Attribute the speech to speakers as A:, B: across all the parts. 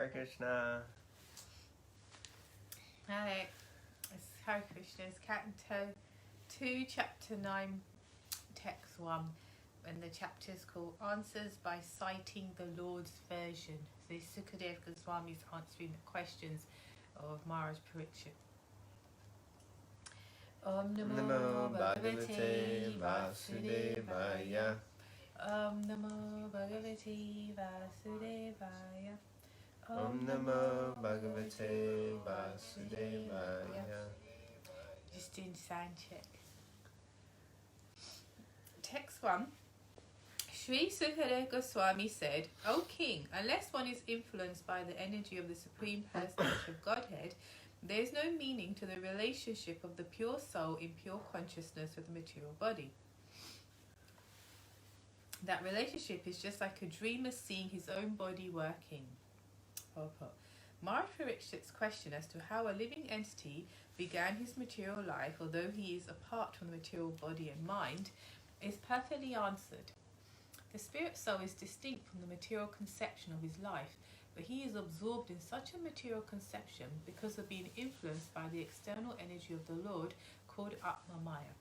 A: Hare Krishna.
B: Hi, it's Hare Krishna's Canto 2, Chapter 9, Text 1. And the chapter is called Answers by Citing the Lord's Version. So Sukadeva Goswami is answering the questions of Maharaj Parikshit. Om Namo Bhagavate Vasudevaya. Om Namo Bhagavate Vasudevaya.
A: Om Namo Bhagavate Vasudevaya.
B: Just doing sound check. Text 1. Sri Sukadeva Goswami said, O king, unless one is influenced by the energy of the Supreme Personage of Godhead, there is no meaning to the relationship of the pure soul in pure consciousness with the material body. That relationship is just like a dreamer seeing his own body working. Maharaj Parikshit's question as to how a living entity began his material life, although he is apart from the material body and mind, is perfectly answered. The spirit soul is distinct from the material conception of his life, but he is absorbed in such a material conception because of being influenced by the external energy of the Lord called Atma Maya.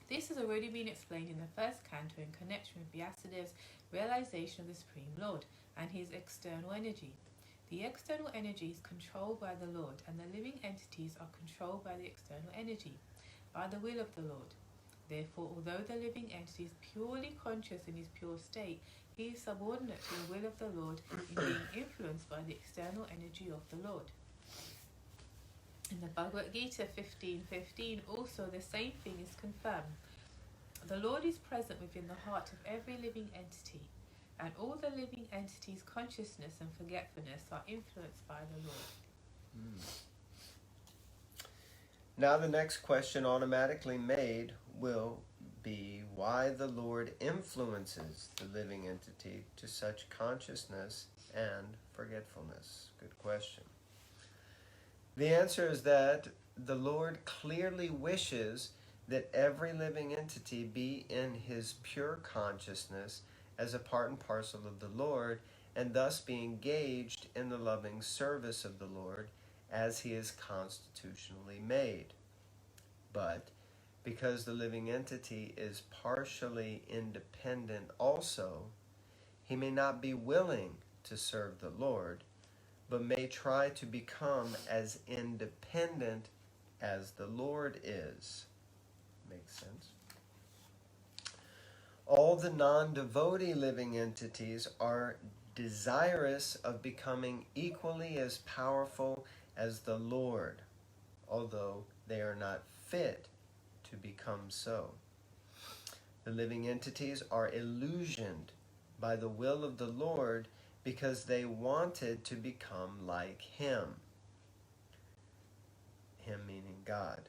B: This has already been explained in the first canto in connection with Vyasadev's realization of the Supreme Lord and his external energy. The external energy is controlled by the Lord, and the living entities are controlled by the external energy, by the will of the Lord. Therefore, although the living entity is purely conscious in his pure state, he is subordinate to the will of the Lord in being influenced by the external energy of the Lord. In the Bhagavad Gita 15:15, also the same thing is confirmed. The Lord is present within the heart of every living entity, and all the living entities' consciousness and forgetfulness are influenced by the Lord.
A: Now the next question automatically made will be why the Lord influences the living entity to such consciousness and forgetfulness. Good question. The answer is that the Lord clearly wishes that every living entity be in his pure consciousness as a part and parcel of the Lord, and thus be engaged in the loving service of the Lord as he is constitutionally made. But because the living entity is partially independent also, he may not be willing to serve the Lord, but may try to become as independent as the Lord is. Makes sense? All the non-devotee living entities are desirous of becoming equally as powerful as the Lord, although they are not fit to become so. The living entities are illusioned by the will of the Lord because they wanted to become like him. Him meaning God.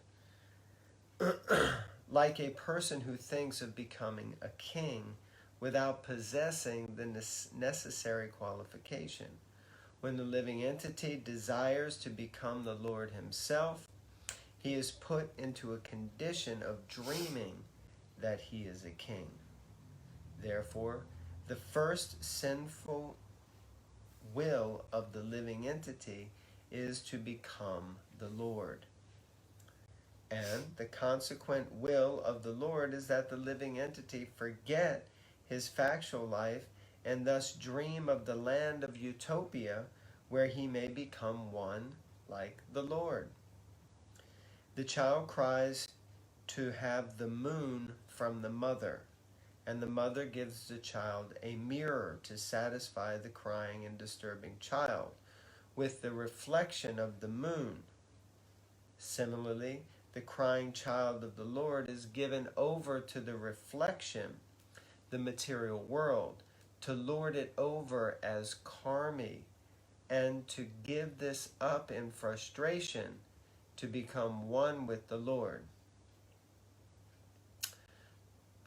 A: Like a person who thinks of becoming a king without possessing the necessary qualification. When the living entity desires to become the Lord himself, he is put into a condition of dreaming that he is a king. Therefore, the first sinful will of the living entity is to become the Lord. And the consequent will of the Lord is that the living entity forget his factual life and thus dream of the land of utopia where he may become one like the Lord. The child cries to have the moon from the mother, and the mother gives the child a mirror to satisfy the crying and disturbing child with the reflection of the moon. Similarly, the crying child of the Lord is given over to the reflection, the material world, to lord it over as karmi, and to give this up in frustration to become one with the Lord.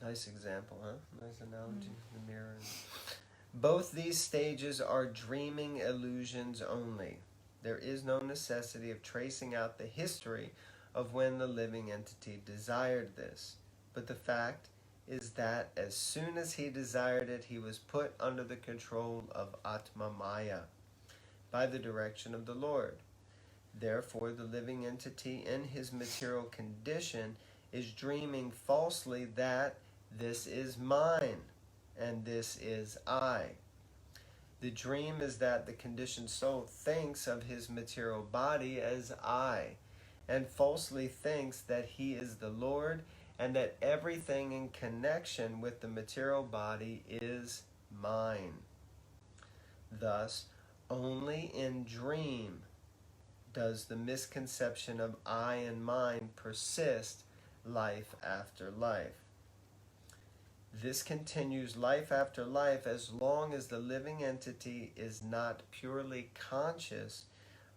A: Nice example, huh? Nice analogy, the mirror. Both these stages are dreaming illusions only. There is no necessity of tracing out the history of when the living entity desired this. But the fact is that as soon as he desired it, he was put under the control of Atma Maya. by the direction of the Lord. Therefore, the living entity in his material condition is dreaming falsely that this is mine and this is I. The dream is that the conditioned soul thinks of his material body as I, and falsely thinks that he is the Lord and that everything in connection with the material body is mine. Thus, only in dream does the misconception of I and mine persist life after life. This continues life after life as long as the living entity is not purely conscious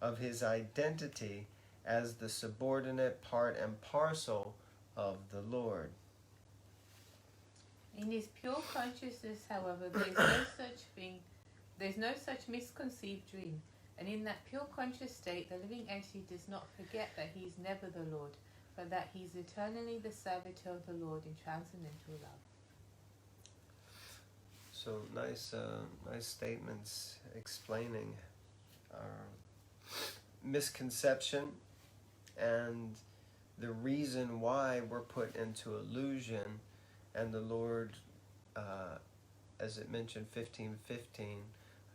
A: of his identity as the subordinate part and parcel of the Lord.
B: In his pure consciousness, however, there's no such misconceived dream. And in that pure conscious state, the living entity does not forget that he is never the Lord, but that he is eternally the servitor of the Lord in transcendental love.
A: So nice statements explaining our misconception and the reason why we're put into illusion. And the Lord, as it mentioned, 15:15,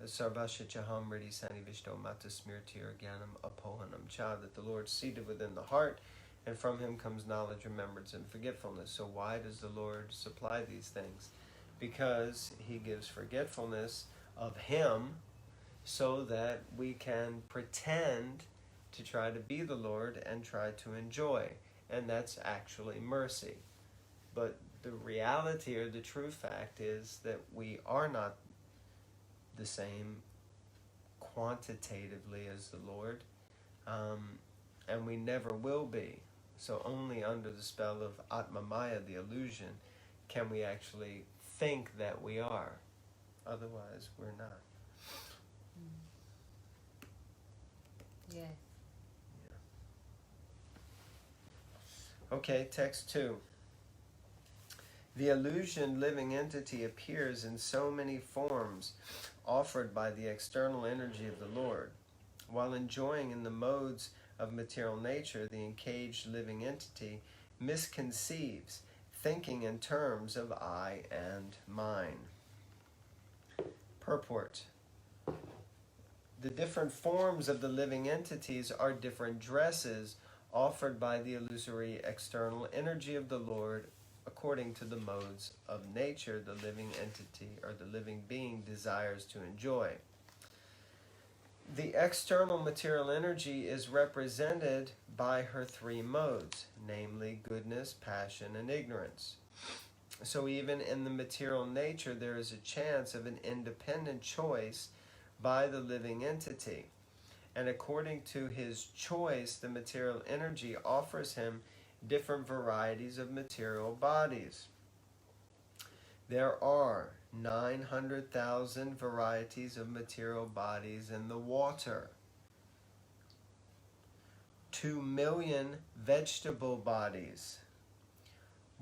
A: Sarvasya Chaham Riddhi Sani Vishto Mata Smrtir Gyanam Apohanam Cha, that the Lord seated within the heart, and from him comes knowledge, remembrance, and forgetfulness. So why does the Lord supply these things? Because he gives forgetfulness of him so that we can pretend to try to be the Lord and try to enjoy. And that's actually mercy. But the reality or the true fact is that we are not the same quantitatively as the Lord, and we never will be. So only under the spell of Atma Maya, the illusion, can we actually think that we are. Otherwise, we're not.
B: Yes.
A: Yeah. Okay, text 2. The illusioned living entity appears in so many forms offered by the external energy of the Lord. While enjoying in the modes of material nature, the encaged living entity misconceives, thinking in terms of I and mine. Purport. The different forms of the living entities are different dresses offered by the illusory external energy of the Lord according to the modes of nature the living entity or the living being desires to enjoy. The external material energy is represented by her three modes, namely goodness, passion, and ignorance. So even in the material nature, there is a chance of an independent choice by the living entity. And according to his choice, the material energy offers him different varieties of material bodies. There are 900,000 varieties of material bodies in the water, 2 million vegetable bodies,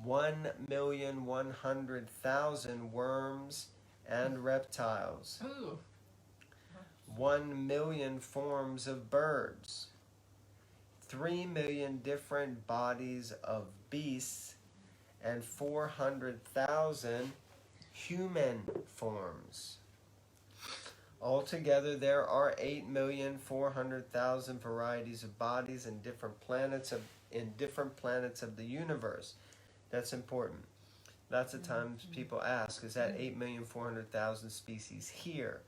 A: 1,100,000 worms and reptiles, 1 million forms of birds, 3 million different bodies of beasts, and 400,000 human forms. Altogether, there are 8,400,000 varieties of bodies in different planets of the universe. That's important. Lots of times people ask, is that 8,400,000 species here?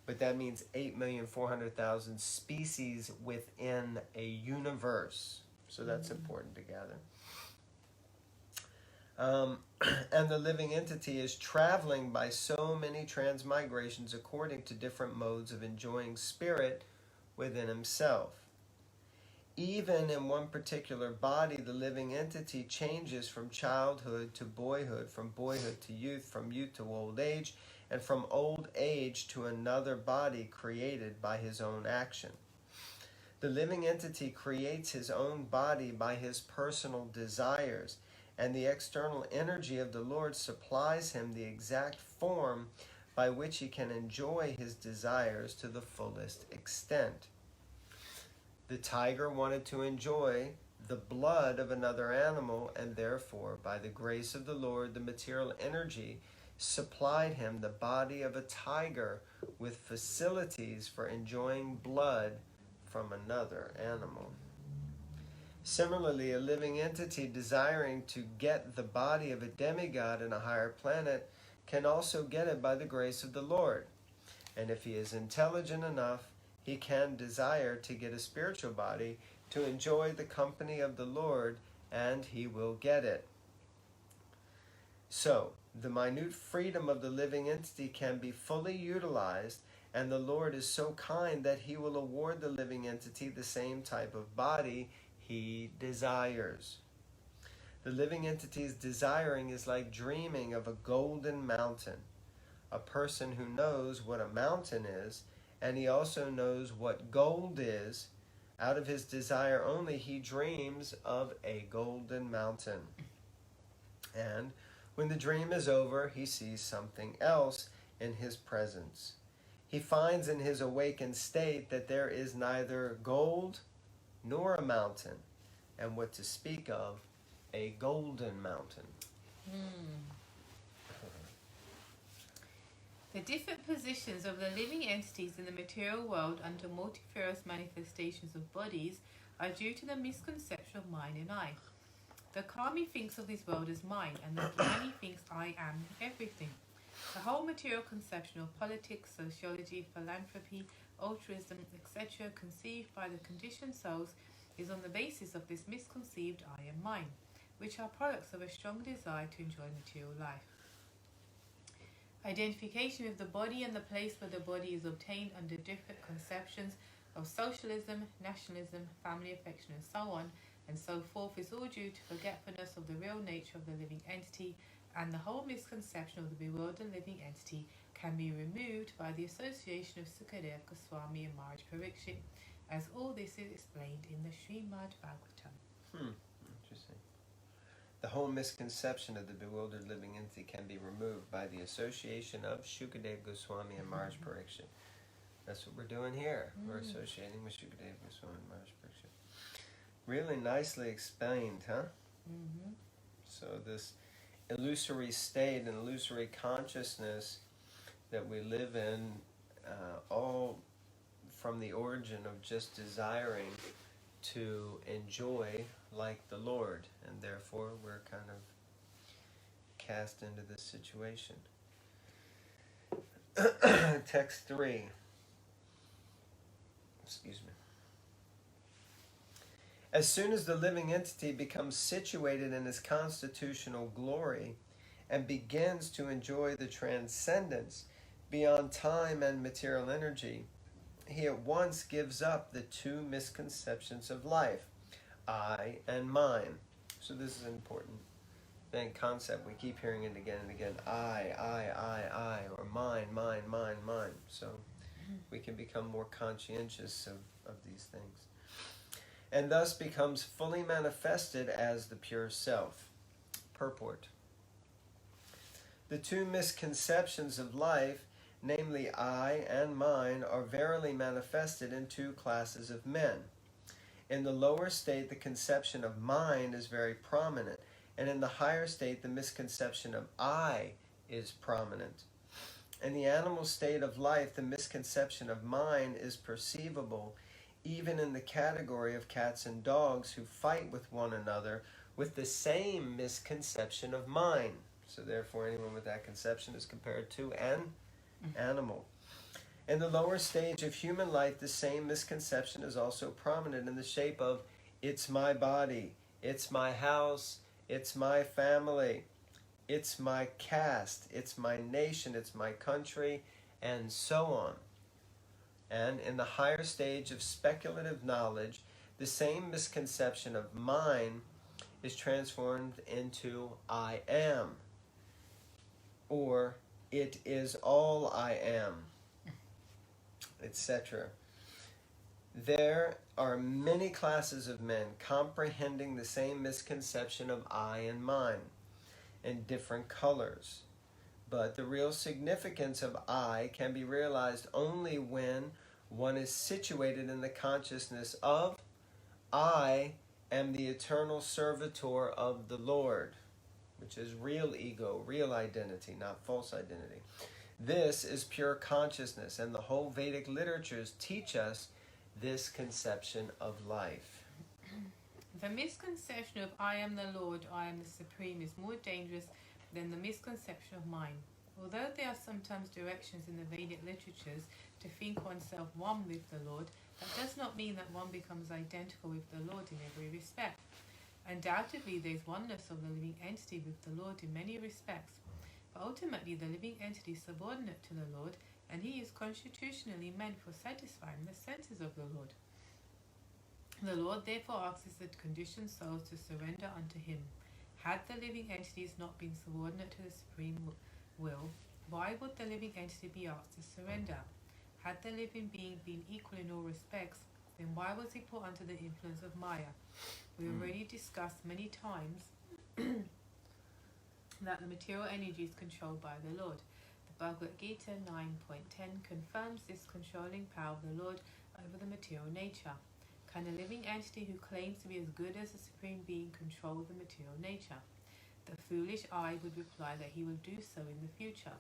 A: But that means 8,400,000 species within a universe. So that's important to gather. And the living entity is traveling by so many transmigrations according to different modes of enjoying spirit within himself. Even in one particular body, the living entity changes from childhood to boyhood, from boyhood to youth, from youth to old age, and from old age to another body created by his own action. The living entity creates his own body by his personal desires, and the external energy of the Lord supplies him the exact form by which he can enjoy his desires to the fullest extent. The tiger wanted to enjoy the blood of another animal, and therefore, by the grace of the Lord, the material energy supplied him the body of a tiger with facilities for enjoying blood from another animal. Similarly, a living entity desiring to get the body of a demigod in a higher planet can also get it by the grace of the Lord. And if he is intelligent enough, he can desire to get a spiritual body to enjoy the company of the Lord, and he will get it. So, the minute freedom of the living entity can be fully utilized, and the Lord is so kind that he will award the living entity the same type of body he desires. The living entity's desiring is like dreaming of a golden mountain. A person who knows what a mountain is, and he also knows what gold is, out of his desire only he dreams of a golden mountain. And when the dream is over, he sees something else in his presence. He finds in his awakened state that there is neither gold nor a mountain, and what to speak of, a golden mountain.
B: The different positions of the living entities in the material world under multifarious manifestations of bodies are due to the misconception of mind and I. The Kami thinks of this world as mine, and the Jnani thinks I am everything. The whole material conception of politics, sociology, philanthropy, altruism, etc., conceived by the conditioned souls, is on the basis of this misconceived I and mine, which are products of a strong desire to enjoy material life. Identification with the body and the place where the body is obtained under different conceptions of socialism, nationalism, family affection, and so on, and so forth, is all due to forgetfulness of the real nature of the living entity, and the whole misconception of the bewildered living entity can be removed by the association of Sukadeva Swami and Maharaj Parikshit, as all this is explained in the Srimad Bhagavatam.
A: Interesting. The whole misconception of the bewildered living entity can be removed by the association of Shukadeva Goswami and Maharaj Parikshit. That's what we're doing here. We're associating with Shukadeva Goswami and Maharaj Parikshit. Really nicely explained, huh? So this illusory state and illusory consciousness that we live in, all from the origin of just desiring to enjoy like the Lord, and therefore we're kind of cast into this situation. Text 3. Excuse me. As soon as the living entity becomes situated in his constitutional glory and begins to enjoy the transcendence beyond time and material energy, he at once gives up the two misconceptions of life, I and mine. So this is an important concept. We keep hearing it again and again. I, or mine. So we can become more conscientious of these things. And thus becomes fully manifested as the pure self. Purport. The two misconceptions of life, namely I and mine, are verily manifested in two classes of men. In the lower state, the conception of mine is very prominent, and in the higher state, the misconception of I is prominent. In the animal state of life, the misconception of mine is perceivable, even in the category of cats and dogs who fight with one another with the same misconception of mine. So therefore, anyone with that conception is compared to an animal. In the lower stage of human life, the same misconception is also prominent in the shape of it's my body, it's my house, it's my family, it's my caste, it's my nation, it's my country, and so on. And in the higher stage of speculative knowledge, the same misconception of mine is transformed into I am, or it is all I am, etc. There are many classes of men comprehending the same misconception of I and mine in different colors, But the real significance of I can be realized only when one is situated in the consciousness of I am the eternal servitor of the Lord, which is real ego, real identity, not false identity. This is pure consciousness, and the whole Vedic literatures teach us this conception of life.
B: The misconception of I am the Lord, I am the Supreme is more dangerous than the misconception of mine. Although there are sometimes directions in the Vedic literatures to think oneself one with the Lord, that does not mean that one becomes identical with the Lord in every respect. Undoubtedly, there is oneness of the living entity with the Lord in many respects, but ultimately the living entity is subordinate to the Lord, and he is constitutionally meant for satisfying the senses of the Lord. The Lord therefore asks the conditioned souls to surrender unto him. Had the living entities not been subordinate to the supreme will, why would the living entity be asked to surrender? Had the living being been equal in all respects, then why was he put under the influence of Maya? We already discussed many times that the material energy is controlled by the Lord. The Bhagavad Gita 9.10 confirms this controlling power of the Lord over the material nature. Can a living entity who claims to be as good as the Supreme Being control the material nature? The foolish I would reply that he will do so in the future.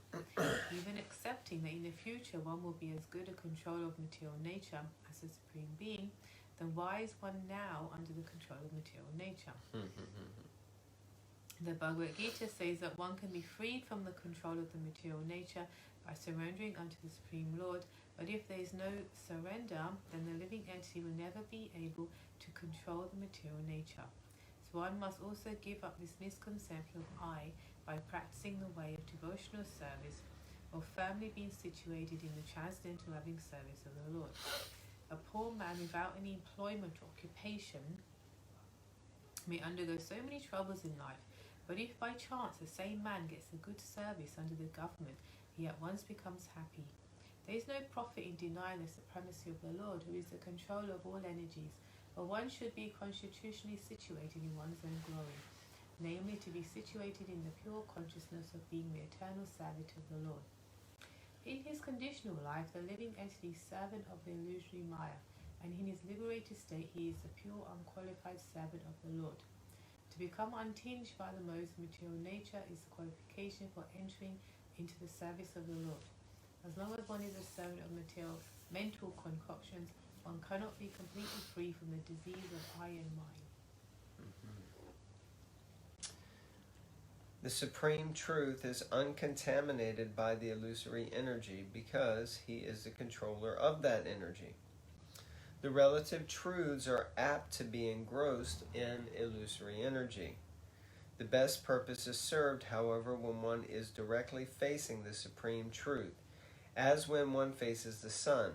B: Even accepting that in the future one will be as good a controller of material nature as the Supreme Being, then why is one now under the control of material nature? The Bhagavad Gita says that one can be freed from the control of the material nature by surrendering unto the Supreme Lord, but if there is no surrender, then the living entity will never be able to control the material nature. So one must also give up this misconception of I by practicing the way of devotional service, or firmly being situated in the transcendental loving service of the Lord. A poor man without any employment or occupation may undergo so many troubles in life, but if by chance the same man gets a good service under the government, he at once becomes happy. There is no profit in denying the supremacy of the Lord, who is the controller of all energies, but one should be constitutionally situated in one's own glory, namely to be situated in the pure consciousness of being the eternal servant of the Lord. In his conditional life, the living entity is servant of the illusory Maya, and in his liberated state he is the pure unqualified servant of the Lord. To become untinged by the modes of material nature is the qualification for entering into the service of the Lord. As long as one is a servant of material mental concoctions, one cannot be completely free from the disease of I and mine.
A: The Supreme Truth is uncontaminated by the illusory energy because he is the controller of that energy. The relative truths are apt to be engrossed in illusory energy. The best purpose is served, however, when one is directly facing the Supreme Truth, as when one faces the sun.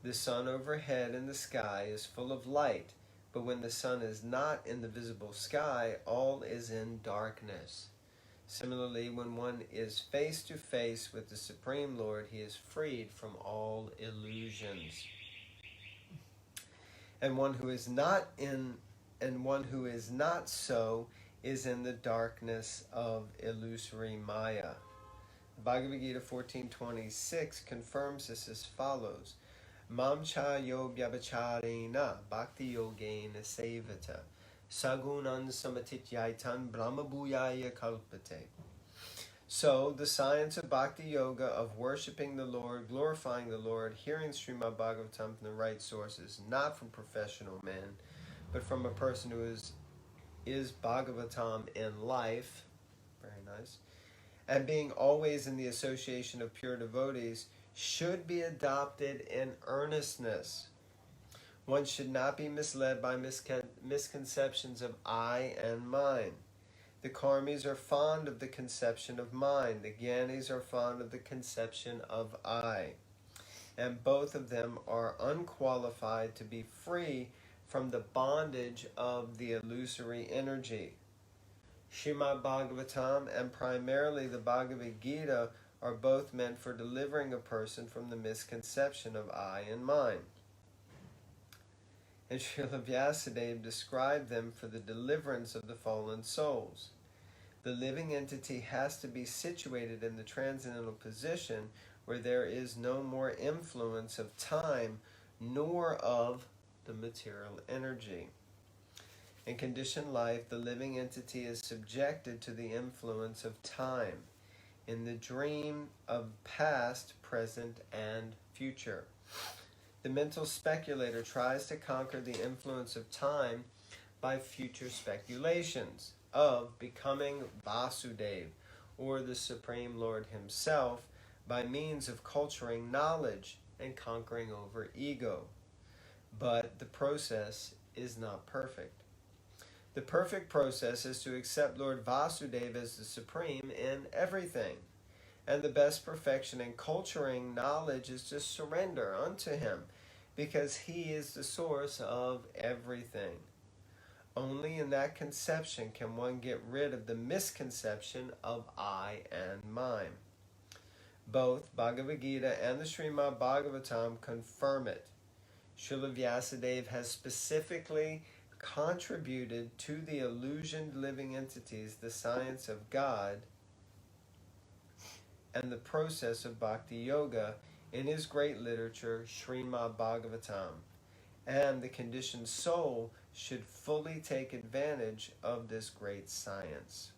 A: The sun overhead in the sky is full of light, but when the sun is not in the visible sky, all is in darkness. Similarly, when one is face to face with the Supreme Lord, he is freed from all illusions. And one who is not so is in the darkness of illusory Maya. Bhagavad Gita 14.26 confirms this as follows: Mam cha yo vyabhacharena bhakti yogena sevata sagunan samatityaitan brahmabhuyaya kalpate. So, the science of Bhakti Yoga, of worshipping the Lord, glorifying the Lord, hearing Srimad Bhagavatam from the right sources, not from professional men, but from a person who is Bhagavatam in life, very nice, and being always in the association of pure devotees, should be adopted in earnestness. One should not be misled by misconceptions of I and mine. The karmis are fond of the conception of mine. The gyanis are fond of the conception of I. And both of them are unqualified to be free from the bondage of the illusory energy. Srimad Bhagavatam and primarily the Bhagavad Gita are both meant for delivering a person from the misconception of I and mine. And Srila Vyasadeva described them for the deliverance of the fallen souls. The living entity has to be situated in the transcendental position where there is no more influence of time nor of the material energy. In conditioned life, the living entity is subjected to the influence of time in the dream of past, present, and future. The mental speculator tries to conquer the influence of time by future speculations of becoming Vasudeva, or the Supreme Lord himself, by means of culturing knowledge and conquering over ego. But the process is not perfect. The perfect process is to accept Lord Vasudeva as the Supreme in everything. And the best perfection in culturing knowledge is to surrender unto him, because he is the source of everything. Only in that conception can one get rid of the misconception of I and mine. Both Bhagavad Gita and the Srimad Bhagavatam confirm it. Srila Vyasadeva has specifically contributed to the illusioned living entities the science of God and the process of Bhakti Yoga in his great literature, Srimad Bhagavatam. And the conditioned soul should fully take advantage of this great science.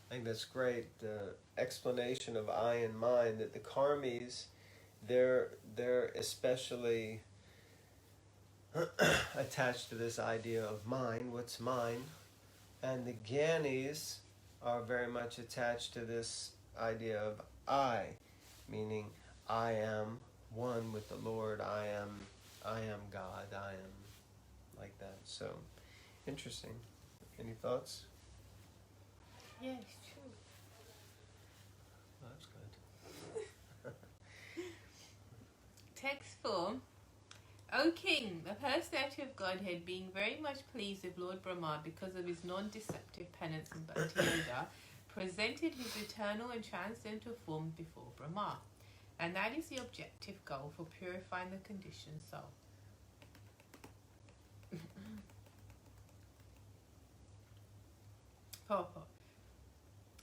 A: I think that's great. The explanation of I and mine, that the karmis, they're especially attached to this idea of mine, what's mine, and the gyanis are very much attached to this idea of I, meaning I am one with the Lord, I am God, I am like that. So, interesting. Any thoughts?
B: Yeah, it's true.
A: Oh, that's good.
B: Text 4. O King, the personality of Godhead, being very much pleased with Lord Brahma because of his non-deceptive penance in Bhakti Yoga, presented his eternal and transcendental form before Brahma. And that is the objective goal for purifying the conditioned soul. Purport.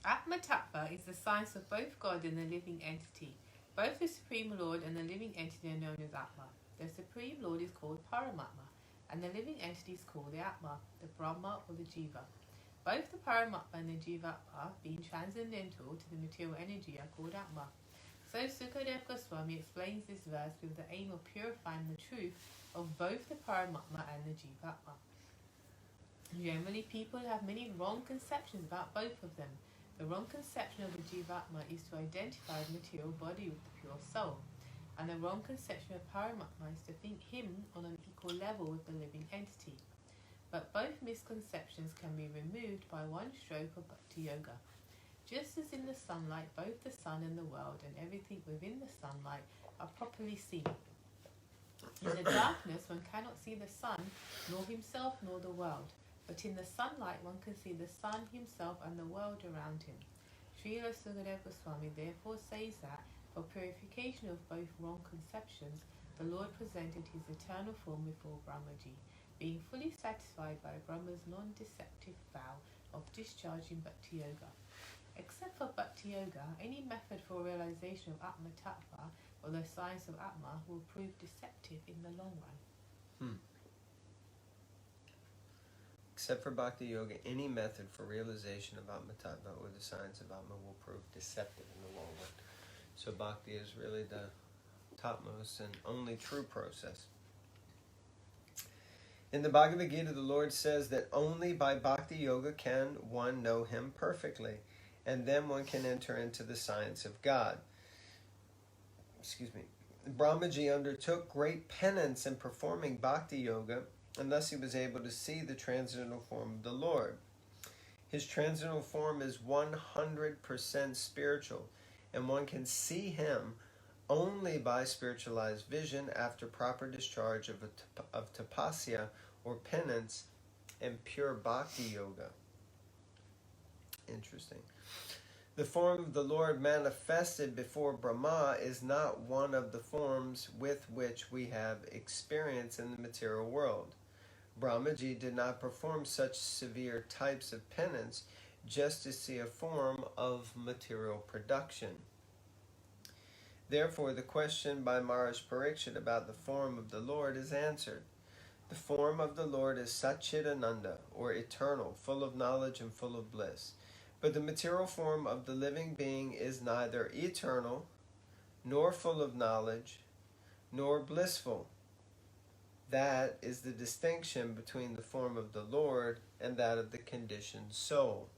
B: Atma Tattva is the science of both God and the living entity. Both the Supreme Lord and the living entity are known as Atma. The Supreme Lord is called Paramatma, and the living entity is called the Atma, the Brahma or the Jiva. Both the Paramatma and the Jivatma, being transcendental to the material energy, are called Atma. So Sukadeva Goswami explains this verse with the aim of purifying the truth of both the Paramatma and the Jivatma. Generally, people have many wrong conceptions about both of them. The wrong conception of the Jivatma is to identify the material body with the pure soul, and the wrong conception of Paramatma is to think him on an equal level with the living entity. But both misconceptions can be removed by one stroke of Bhakti Yoga. Just as in the sunlight, both the sun and the world and everything within the sunlight are properly seen. In the darkness, one cannot see the sun, nor himself, nor the world. But in the sunlight, one can see the sun, himself, and the world around him. Srila Sukadeva Goswami therefore says that, for purification of both wrong conceptions, the Lord presented his eternal form before Brahmaji, being fully satisfied by Brahma's non-deceptive vow of discharging Bhakti Yoga. Except for Bhakti Yoga, any method for realization of Atma Tattva, or the science of Atma, will prove deceptive in the long run.
A: Except for Bhakti Yoga, any method for realization of Atma Tattva or the science of Atma will prove deceptive in the long run. So Bhakti is really the topmost and only true process. In the Bhagavad Gita, the Lord says that only by Bhakti Yoga can one know him perfectly, and then one can enter into the science of God. Brahmaji undertook great penance in performing Bhakti Yoga, and thus he was able to see the transcendental form of the Lord. His transcendental form is 100% spiritual, and one can see him only by spiritualized vision after proper discharge of tapasya or penance and pure Bhakti Yoga. Interesting. The form of the Lord manifested before Brahma is not one of the forms with which we have experience in the material world. Brahmaji did not perform such severe types of penance just to see a form of material production. Therefore, the question by Maharaj Parikshit about the form of the Lord is answered. The form of the Lord is Satchidananda, or eternal, full of knowledge and full of bliss. But the material form of the living being is neither eternal, nor full of knowledge, nor blissful. That is the distinction between the form of the Lord and that of the conditioned soul.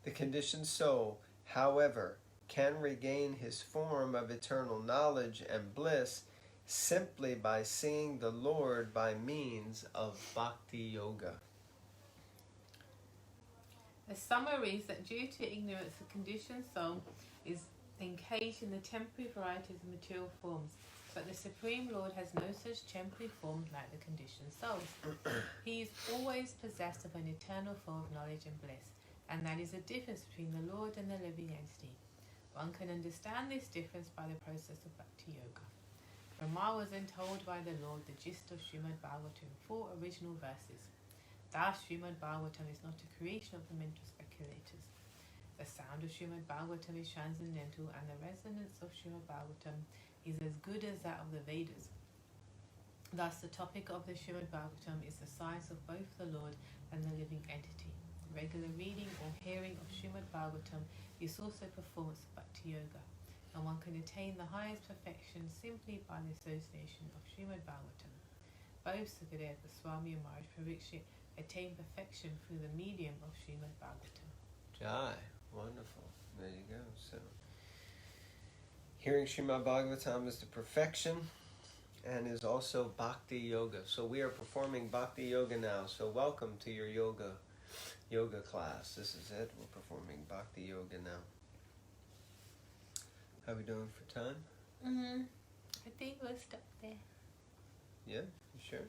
A: The conditioned soul, however, can regain his form of eternal knowledge and bliss simply by seeing the Lord by means of Bhakti Yoga.
B: The summary is that due to ignorance, the conditioned soul is encaged in the temporary varieties of material forms, but the Supreme Lord has no such temporary form like the conditioned souls. He is always possessed of an eternal form of knowledge and bliss, and that is the difference between the Lord and the living entity. One can understand this difference by the process of Bhakti Yoga. Brahma was then told by the Lord the gist of Srimad Bhagavatam in 4 original verses. Thus, Srimad Bhagavatam is not a creation of the mental speculators. The sound of Srimad Bhagavatam is transcendental, and the resonance of Srimad Bhagavatam is as good as that of the Vedas. Thus, the topic of the Srimad Bhagavatam is the science of both the Lord and the living entity. Regular reading or hearing of Srimad Bhagavatam is also performance of Bhakti Yoga, and one can attain the highest perfection simply by the association of Srimad Bhagavatam. Both Bhaktivedanta Swami and Maharaj Parikshit attain perfection through the medium of Srimad Bhagavatam.
A: Jai, wonderful. There you go. So, hearing Srimad Bhagavatam is the perfection and is also Bhakti Yoga. So we are performing Bhakti Yoga now. So welcome to your yoga class. This is it. We're performing Bhakti Yoga now. How are we doing for time?
B: I think we'll stop there.
A: Yeah, you sure?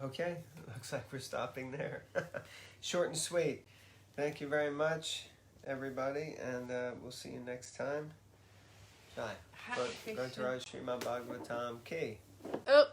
A: Okay, looks like we're stopping there. Short and sweet. Thank you very much, everybody, and we'll see you next time. Jai. Grantaraj Srimad Bhagavatam Ki.
B: Oh.